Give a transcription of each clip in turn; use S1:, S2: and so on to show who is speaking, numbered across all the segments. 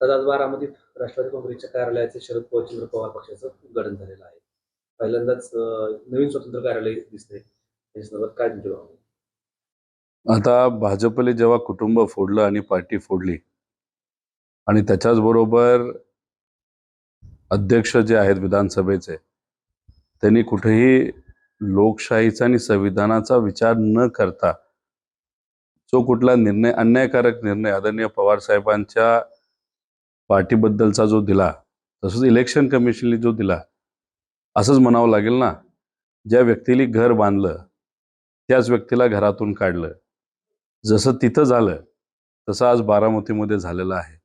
S1: तर आज बारामतीत राष्ट्रवादी काँग्रेसच्या कार्यालयाचे शरद पवार पक्षाचं उद्घाटन झालेलं आहे. पहिल्यांदाच नवीन स्वतंत्र कार्यालय दिसतंय. त्या संदर्भात काय तुमची भावना?
S2: आता भाजपने जेव्हा कुटुंब फोडलं आणि पार्टी फोडली आणि त्याच्याच बरोबर अध्यक्ष जे आहेत विधानसभेचे त्यांनी कुठेही लोकशाहीचा आणि संविधानाचा विचार न करता जो कुठला निर्णय अन्यायकारक निर्णय आदरणीय पवार साहेबांच्या पार्टीबद्दलचा जो दिला, तसंच इलेक्शन कमिशनने जो दिला, असंच म्हणावं लागेल ना. ज्या व्यक्तीने घर बांधलं त्याच व्यक्तीला घरातून काढलं. जसं तिथं झालं तसं आज बारामतीमध्ये झालेलं आहे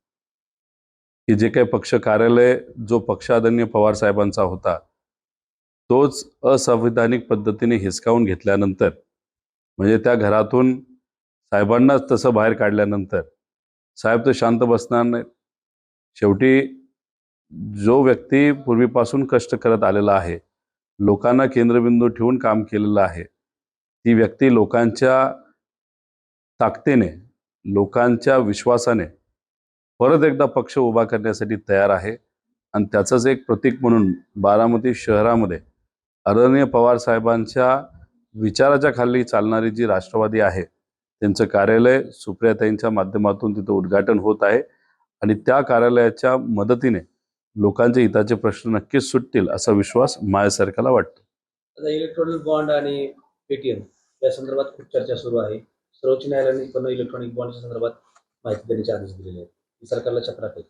S2: की जे काही पक्ष कार्यालय जो पक्ष आदरणीय पवार साहेबांचा होता तोच असंवैधानिक पद्धतीने हिसकावून घेतल्यानंतर, म्हणजे त्या घरातून साहेबांनाच तसं बाहेर काढल्यानंतर साहेब तर शांत बसणार नाहीत. शेवटी जो व्यक्ती पूर्वीपासून कष्ट करत आलेला आहे, लोकांना केंद्रबिंदू ठेवून काम केलेलं आहे, ती व्यक्ती लोकांच्या ताकदीने, लोकांच्या विश्वासाने परत एकदा पक्ष उभा करण्यासाठी तयार आहे. आणि त्याचंच एक प्रतीक म्हणून बारामती शहरामध्ये आदरणीय पवार साहेबांच्या विचाराच्या खाली चालणारी जी राष्ट्रवादी आहे त्यांचं कार्यालय सुप्रियाताईंच्या माध्यमातून तिथं उद्घाटन होत आहे. आणि त्या कार्यालयाच्या मदतीने लोकांच्या हिताचे प्रश्न नक्कीच सुटतील असा विश्वास माझ्यासारख्याला वाटतो.
S1: आता इलेक्ट्रॉनिक बॉन्ड आणि पेटीएम या संदर्भात खूप चर्चा सुरू आहे. सर्वोच्च न्यायालयाने पण इलेक्ट्रॉनिक बॉन्डच्या संदर्भात माहिती देण्याचे आदेश दिलेले आहेत. ही सरकारला चक्रात आहे.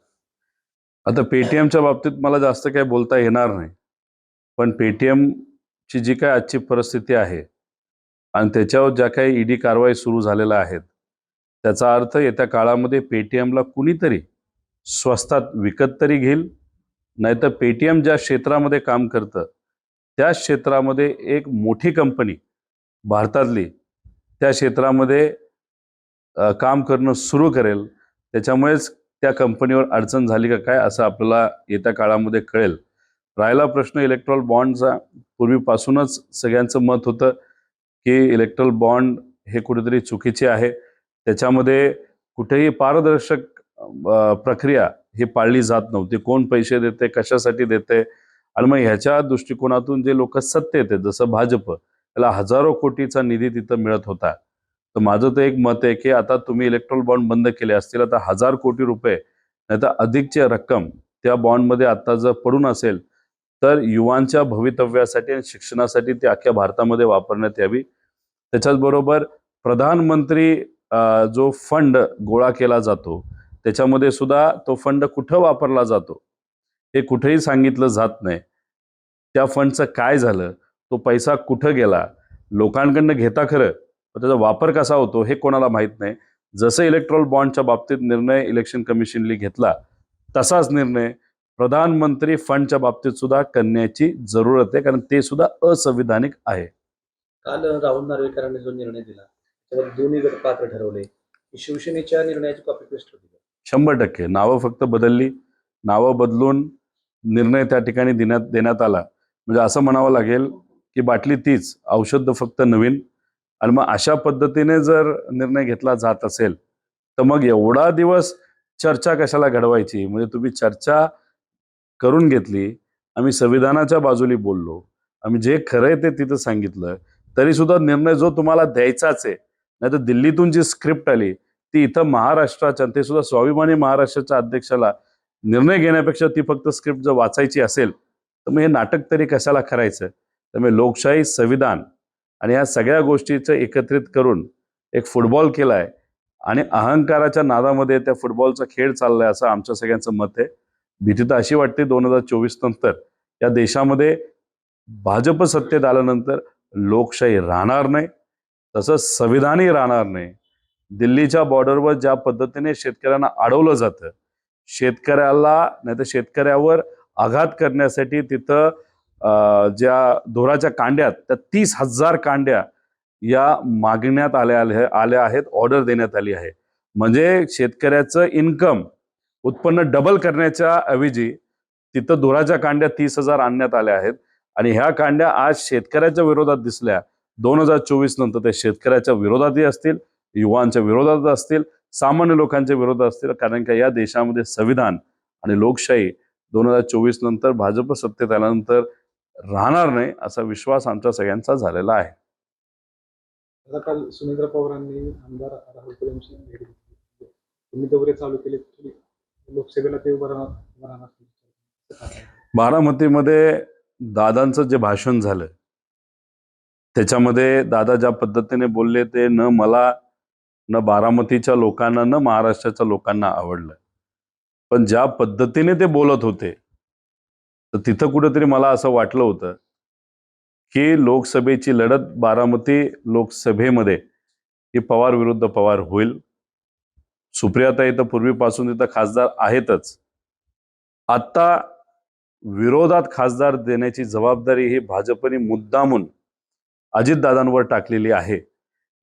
S2: आता पेटीएमच्या बाबतीत मला जास्त काही बोलता येणार नाही, पण पेटीएमची जी काय आजची परिस्थिती आहे आणि त्याच्यावर ज्या काही ईडी कारवाई सुरू झालेल्या आहेत, त्याचा अर्थ येत्या काळामध्ये पेटीएमला कुणीतरी स्वस्तात विकत तरी घेईल, नाहीतर पेटीएम ज्या क्षेत्रामध्ये काम करतं त्या क्षेत्रामध्ये एक मोठी कंपनी भारतातली त्या क्षेत्रामध्ये काम करणं सुरू करेल. त्याच्यामुळेच त्या कंपनीवर अडचण झाली का काय असं आपल्याला येत्या काळामध्ये कळेल. राहिला प्रश्न इलेक्ट्रॉल बॉन्डचा, पूर्वीपासूनच सगळ्यांचं मत होतं की इलेक्ट्रॉल बॉन्ड हे कुठेतरी चुकीचे आहे. त्याच्यामध्ये कुठेही पारदर्शक प्रक्रिया ही पाळली जात नव्हती. कोण पैसे देते, कशासाठी देते, आणि मग ह्याच्या दृष्टिकोनातून जे लोक सत्तेत आहेत जसं भाजप, त्याला हजारो कोटीचा निधी तिथं मिळत होता. तर माझं तर एक मत आहे की आता तुम्ही इलेक्ट्रॉल बॉन्ड बंद केले असतील, आता 1000 कोटी रुपये नाही तर अधिकची रक्कम त्या बॉन्डमध्ये आता जर पडून असेल तर युवांच्या भवितव्यासाठी आणि शिक्षणासाठी ती अख्ख्या भारतामध्ये वापरण्यात यावी. त्याच्याचबरोबर प्रधानमंत्री जो फंड गोळा केला जातो त्याच्यामध्ये सुद्धा तो फंड कुठं वापरला जातो हे कुठेही सांगितलं जात नाही. त्या फंडचं काय झालं, तो पैसा कुठं गेला, लोकांकडनं घेता खरं, पण त्याचा वापर कसा होतो हे कोणाला माहीत नाही. जसं इलेक्ट्रॉल बॉन्डच्या बाबतीत निर्णय इलेक्शन कमिशनने घेतला तसाच निर्णय प्रधानमंत्री फंडच्या बाबतीत सुद्धा करण्याची जरूरत आहे, कारण ते सुद्धा असंविधानिक आहे.
S1: काल राहुल नार्वेकरांनी जो निर्णय दिला त्यामध्ये दोन्ही गट पात्र ठरवले. शिवसेनेच्या निर्णयाची कॉपी पेस्ट होती.
S2: 100% नावं फक्त बदलली, नावं बदलून निर्णय त्या ठिकाणी देण्यात आला. म्हणजे असं म्हणावं लागेल की बाटली तीच, औषध फक्त नवीन. आणि मग अशा पद्धतीने जर निर्णय घेतला जात असेल तर मग एवढा दिवस चर्चा कशाला घडवायची. म्हणजे तुम्ही चर्चा करून घेतली, आम्ही संविधानाच्या बाजूने बोललो, आम्ही जे खरंय ते तिथं सांगितलं, तरी सुद्धा निर्णय जो तुम्हाला द्यायचाच आहे, नाही तर दिल्लीतून जी स्क्रिप्ट आली ती इथं महाराष्ट्राच्या, ते सुद्धा स्वाभिमानी महाराष्ट्राच्या अध्यक्षाला निर्णय घेण्यापेक्षा ती फक्त स्क्रिप्ट जर वाचायची असेल तर मग हे नाटक तरी कशाला करायचं. त्यामुळे लोकशाही, संविधान आणि या सगळ्या गोष्टीचं एकत्रित करून एक फुटबॉल केलाय आणि अहंकाराच्या नादामध्ये त्या फुटबॉलचा खेळ चाललाय असं आमच्या सगळ्यांचं मत आहे. भीती तर अशी वाटते 2024 नंतर या देशामध्ये भाजप सत्तेत आल्यानंतर लोकशाही राहणार नाही, तसंच संविधानही राहणार नाही. दिल्लीच्या बॉर्डरवर ज्या पद्धतीने शेतकऱ्यांना अडवलं जातं, शेतकऱ्याला नाही तर शेतकऱ्यावर आघात करण्यासाठी तिथं ज्या धोराच्या कांड्यात त्या 30,000 कांड्या या मागण्यात आल्या आहेत, ऑर्डर देण्यात आली आहे. म्हणजे शेतकऱ्याचं इन्कम उत्पन्न डबल करण्याच्या ऐवजी तिथं धुराच्या कांड्या 30,000 आणण्यात आल्या आहेत. आणि ह्या कांड्या आज शेतकऱ्याच्या विरोधात दिसल्या. 2024 नंतर ते शेतकऱ्याच्या विरोधातही असतील, युवांच्या विरोधात असतील, सामान्य लोकांच्या विरोधात असतील, कारण का या देशामध्ये संविधान आणि लोकशाही 2024 नंतर भाजप सत्तेत आल्यानंतर राहणार नाही असा विश्वास आमच्या सगळ्यांचा झालेला आहे.
S3: आता काल सुनेंद्र पवारांनी आमदार राहुल यांची भेट घेतली. तुम्ही दौरे चालू केले, लोकसभेला ते उभं राहणार.
S2: बारामतीमध्ये दादांचं जे भाषण झालं त्याच्यामध्ये दादा ज्या पद्धतीने बोलले ते न मला, न बारामतीच्या लोकांना, न महाराष्ट्राच्या लोकांना आवडलं. पण ज्या पद्धतीने ते बोलत होते तर तिथं कुठेतरी मला असं वाटलं होतं की लोकसभेची लढत बारामती लोकसभेमध्ये ही पवार विरुद्ध पवार होईल. सुप्रियाताई तर पूर्वीपासून तिथं खासदार आहेतच. आता विरोधात खासदार देण्याची जबाबदारी ही भाजपने मुद्दामून अजितदादांवर टाकलेली आहे.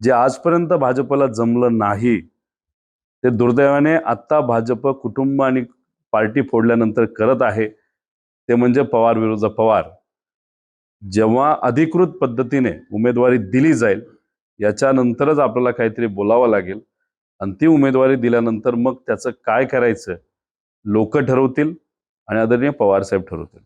S2: जे आजपर्यंत भाजपला जमलं नाही ते दुर्दैवाने आत्ता भाजप कुटुंब आणि पार्टी फोडल्यानंतर करत आहे, ते म्हणजे पवार विरुद्ध पवार. जेव्हा अधिकृत पद्धतीने उमेदवारी दिली जाईल याच्यानंतरच आपल्याला काहीतरी बोलावं लागेल आणि ती उमेदवारी दिल्यानंतर मग त्याचं काय करायचं लोक ठरवतील आणि आदरणीय पवार साहेब ठरवतील.